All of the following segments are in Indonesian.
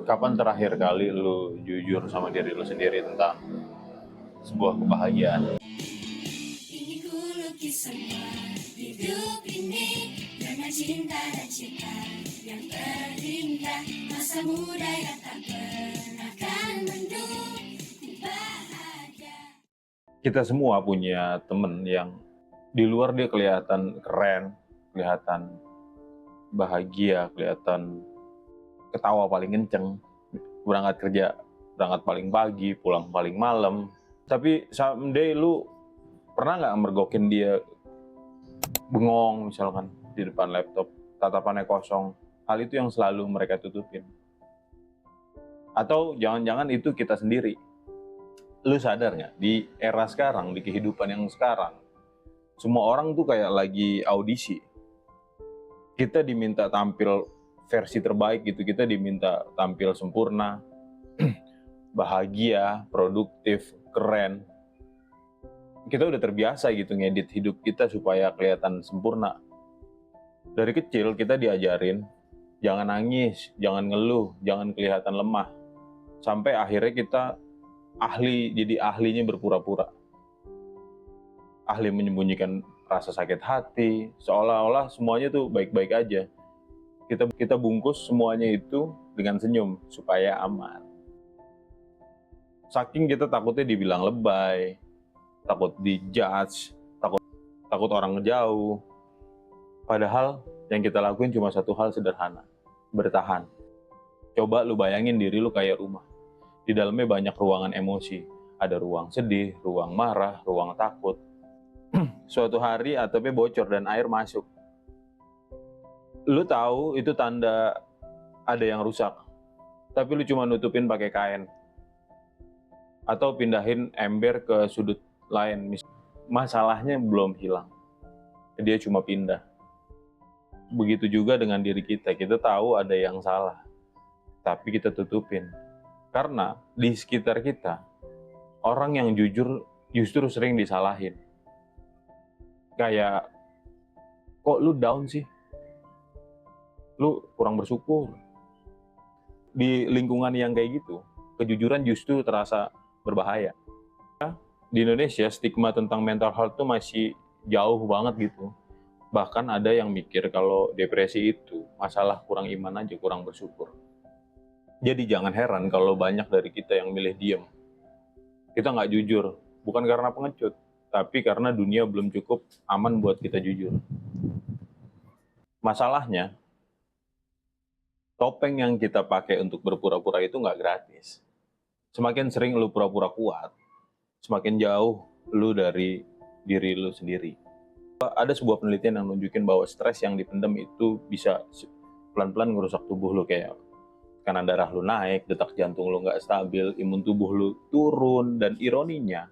Kapan terakhir kali lu jujur sama diri lu sendiri tentang sebuah kebahagiaan? Ingin ku lukis semua hidup ini dengan cinta dan cinta yang terindah, masa muda yang tak pernah kan mendung, ku bahagia. Kita semua punya temen yang di luar dia kelihatan keren, kelihatan bahagia, kelihatan ketawa paling kenceng, berangkat kerja berangkat paling pagi, pulang paling malam. Tapi someday lu pernah nggak mergokin dia bengong misalkan di depan laptop, tatapannya kosong? Hal itu yang selalu mereka tutupin. Atau jangan-jangan itu kita sendiri? Lu sadar nggak, di era sekarang, di kehidupan yang sekarang, semua orang tuh kayak lagi audisi. Kita diminta tampil versi terbaik gitu, kita diminta tampil sempurna, bahagia, produktif, keren. Kita udah terbiasa gitu ngedit hidup kita supaya kelihatan sempurna. Dari kecil kita diajarin, jangan nangis, jangan ngeluh, jangan kelihatan lemah. Sampai akhirnya kita jadi ahlinya berpura-pura. Ahli menyembunyikan rasa sakit hati, seolah-olah semuanya tuh baik-baik aja. Kita bungkus semuanya itu dengan senyum supaya aman. Saking kita takutnya dibilang lebay, takut dijudge, takut orang ngejauh. Padahal yang kita lakuin cuma satu hal sederhana, bertahan. Coba lu bayangin diri lu kayak rumah. Di dalamnya banyak ruangan emosi. Ada ruang sedih, ruang marah, ruang takut. Suatu hari atapnya bocor dan air masuk. Lu tahu itu tanda ada yang rusak. Tapi lu cuma nutupin pakai kain. Atau pindahin ember ke sudut lain. Masalahnya belum hilang. Dia cuma pindah. Begitu juga dengan diri kita. Kita tahu ada yang salah. Tapi kita tutupin. Karena di sekitar kita, orang yang jujur justru sering disalahin. Kayak, kok lu down sih? Lu kurang bersyukur. Di lingkungan yang kayak gitu, kejujuran justru terasa berbahaya. Di Indonesia, stigma tentang mental health tuh masih jauh banget gitu. Bahkan ada yang mikir kalau depresi itu masalah kurang iman aja, kurang bersyukur. Jadi jangan heran kalau banyak dari kita yang milih diem. Kita nggak jujur, bukan karena pengecut, tapi karena dunia belum cukup aman buat kita jujur. Masalahnya, topeng yang kita pakai untuk berpura-pura itu nggak gratis. Semakin sering lu pura-pura kuat, semakin jauh lu dari diri lu sendiri. Ada sebuah penelitian yang nunjukin bahwa stres yang dipendam itu bisa pelan-pelan ngerusak tubuh lu, kayak tekanan darah lu naik, detak jantung lu nggak stabil, imun tubuh lu turun, dan ironinya,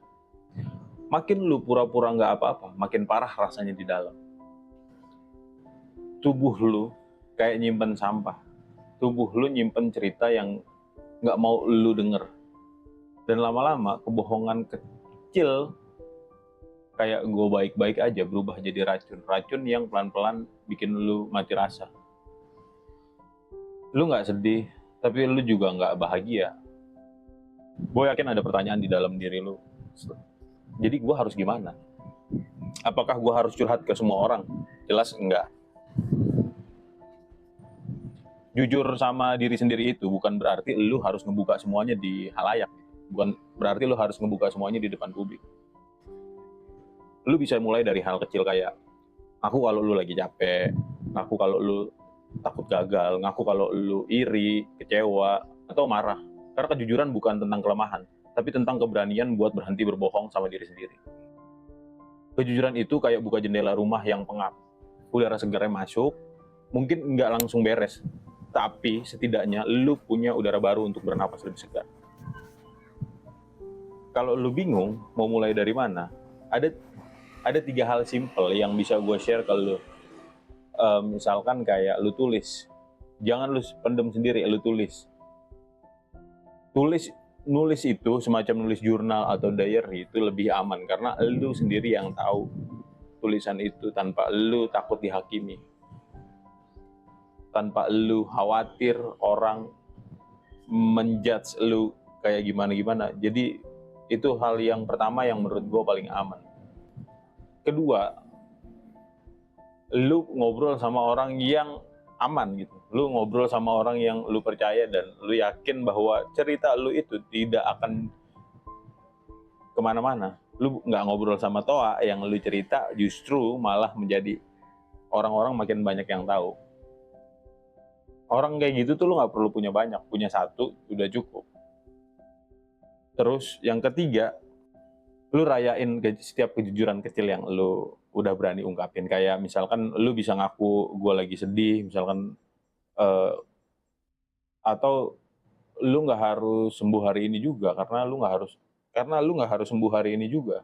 makin lu pura-pura nggak apa-apa, makin parah rasanya di dalam. Tubuh lu kayak nyimpen sampah. Tubuh lu nyimpen cerita yang nggak mau lu denger. Dan lama-lama kebohongan kecil kayak gue baik-baik aja berubah jadi racun. Racun yang pelan-pelan bikin lu mati rasa. Lu nggak sedih, tapi lu juga nggak bahagia. Gue yakin ada pertanyaan di dalam diri lu. Jadi gue harus gimana? Apakah gue harus curhat ke semua orang? Jelas enggak. Jujur sama diri sendiri itu bukan berarti lu harus ngebuka semuanya di halayak. Bukan berarti lu harus ngebuka semuanya di depan publik. Lu bisa mulai dari hal kecil kayak, ngaku kalau lu lagi capek, ngaku kalau lu takut gagal, ngaku kalau lu iri, kecewa, atau marah. Karena kejujuran bukan tentang kelemahan, tapi tentang keberanian buat berhenti berbohong sama diri sendiri. Kejujuran itu kayak buka jendela rumah yang pengap. Udara segarnya masuk, mungkin nggak langsung beres, tapi setidaknya lu punya udara baru untuk bernapas lebih segar. Kalau lu bingung mau mulai dari mana, ada 3 hal simple yang bisa gue share ke lu. Misalkan kayak lu tulis, jangan lu pendem sendiri, lu tulis. Nulis itu semacam nulis jurnal atau diary itu lebih aman karena lu sendiri yang tahu tulisan itu, tanpa lu takut dihakimi, tanpa lu khawatir orang menjudge lu kayak gimana-gimana. Jadi itu hal yang pertama yang menurut gue paling aman. Kedua, lu ngobrol sama orang yang aman gitu. Lu ngobrol sama orang yang lu percaya dan lu yakin bahwa cerita lu itu tidak akan kemana-mana. Lu nggak ngobrol sama Toa yang lu cerita justru malah menjadi orang-orang makin banyak yang tahu. Orang kayak gitu tuh lu nggak perlu punya banyak, punya satu udah cukup. Terus yang ketiga, lu rayain setiap kejujuran kecil yang lu udah berani ungkapin. Kayak misalkan lu bisa ngaku gue lagi sedih, misalkan atau lu nggak harus sembuh hari ini juga karena lu nggak harus sembuh hari ini juga.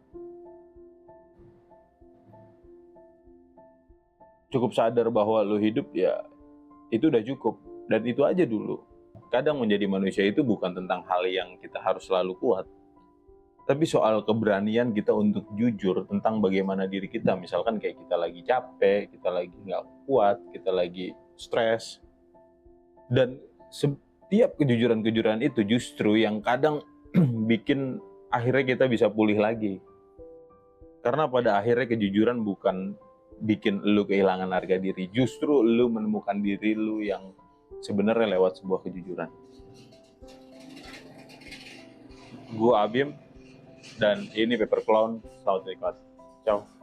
Cukup sadar bahwa lu hidup ya itu udah cukup dan itu aja dulu. Kadang menjadi manusia itu bukan tentang hal yang kita harus selalu kuat, tapi soal keberanian kita untuk jujur tentang bagaimana diri kita. Misalkan kayak kita lagi capek, kita lagi nggak kuat, kita lagi stres, dan setiap kejujuran-kejujuran itu justru yang kadang bikin akhirnya kita bisa pulih lagi. Karena pada akhirnya kejujuran bukan bikin lu kehilangan harga diri, justru lu menemukan diri lu yang sebenarnya lewat sebuah kejujuran. Gua Abim dan ini Paper Clown. Selamat menikmati. Ciao.